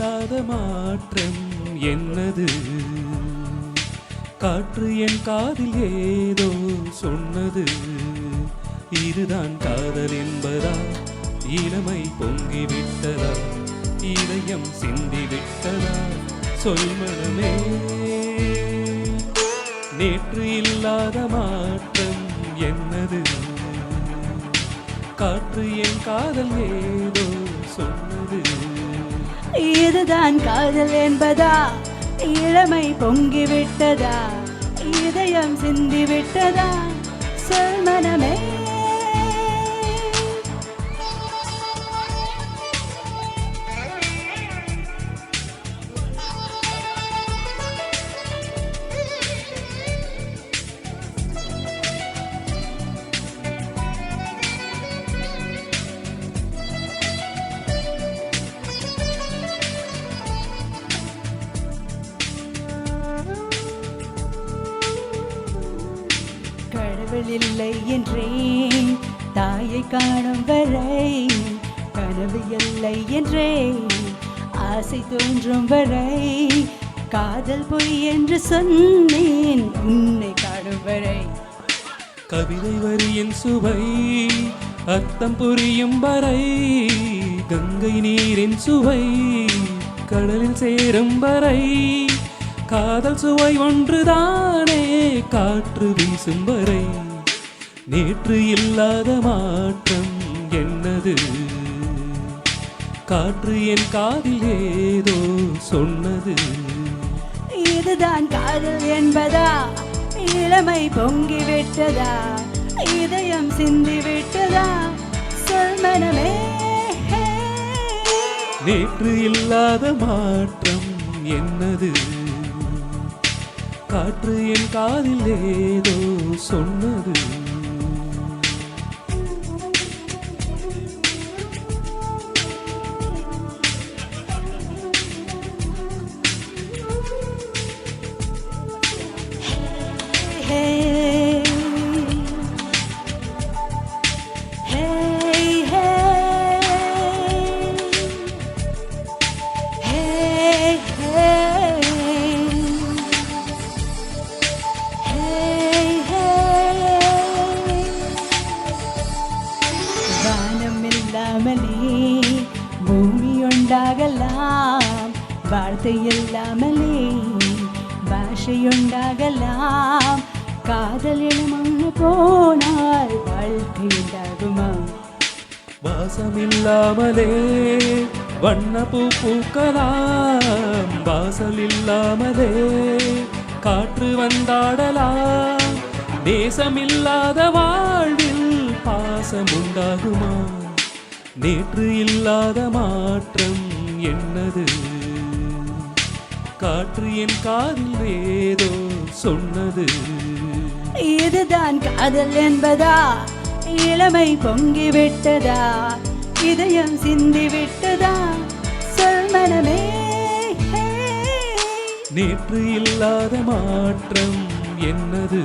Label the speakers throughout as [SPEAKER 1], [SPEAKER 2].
[SPEAKER 1] இல்லாத மாற்றம் என்னது? காற்று என் காதில் ஏதோ சொன்னது. இதுதான் காதல் என்பதா? இளமை பொங்கிவிட்டதா? இதயம் சிந்திவிட்டதா? சொல் மனமே. நேற்று இல்லாத மாற்றம் என்னது? காற்று என் காதல் ஏதோ சொன்னது.
[SPEAKER 2] இதுதான் காதல் என்பதா? இளமை பொங்கிவிட்டதா? இதயம் சிந்திவிட்டதா? சொல் மனமே. கடவுள் இல்லை என்றேன் தாயை காணும் வரை, கனவு இல்லை என்றேன் ஆசை தோன்றும் வரை, காதல் பொய் என்று சொன்னேன் உன்னை காணும் வரை.
[SPEAKER 1] கவிதை வரியின் சுவை அர்த்தம் புரியும் வரை, கங்கை நீரின் சுவை கடலில் சேரும் வரை, காதல் சுவை ஒன்றுதானே காற்று வீசும் வரை. நேற்று இல்லாத மாற்றம் என்னது? காற்று என் காதில் ஏதோ சொன்னது.
[SPEAKER 2] இதுதான் காதல் என்பதா? இளமை பொங்கிவிட்டதா? இதயம் சிந்திவிட்டதா? சொல் மனமே.
[SPEAKER 1] நேற்று இல்லாத மாற்றம் என்னது? காற்று என் காதில் ஏதோ சொன்னது.
[SPEAKER 2] பூமி உண்டாகலாம், வார்த்தை இல்லாமலே பாஷை உண்டாகலாம், காதல் எழுமண்ணு போனால் வாழ்க்கை உண்டாகுமா?
[SPEAKER 1] வாசம் இல்லாமலே வண்ண பூ பூக்கலாம், வாசல் இல்லாமலே காற்று வந்தாடலாம், நேசமில்லாத வாழ்வில் பாசம் உண்டாகுமா? நேற்று இல்லாத மாற்றம் என்னது? காற்று என் காதில் ஏதோ சொன்னது.
[SPEAKER 2] இதுதான் காதல் என்பதா? இளமை பொங்கிவிட்டதா? இதயம் சிந்திவிட்டதா? சொல் மனமே.
[SPEAKER 1] நேற்று இல்லாத மாற்றம் என்னது?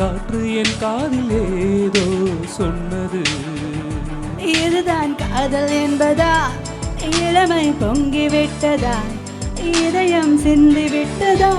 [SPEAKER 1] காற்று என் காதில் ஏதோ சொன்னது.
[SPEAKER 2] இதுதான் காதல் என்பதா? இளமை பொங்கிவிட்டதா? இதயம் சிந்திவிட்டதா?